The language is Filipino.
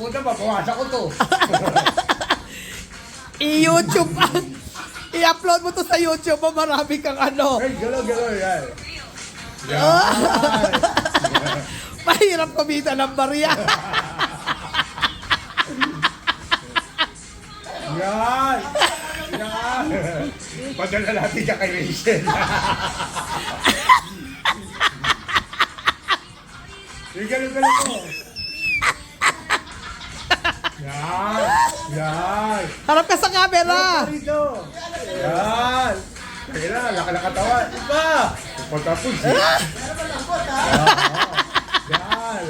Puta, mabawasan ko to. I-YouTube. I-upload mo to sa YouTube mo. Marami kang ano. Ay, galaw, yan. Yan. Mahirap kumita ng barya. Yan. Yan. Padala natin ka kay Rachel. Yung ganun ko. Yan. Yan. Harap ka sa camera. Dito. Yan. Kaya na, laka-lakatawan. Iba. Pagkapos eh. Yan.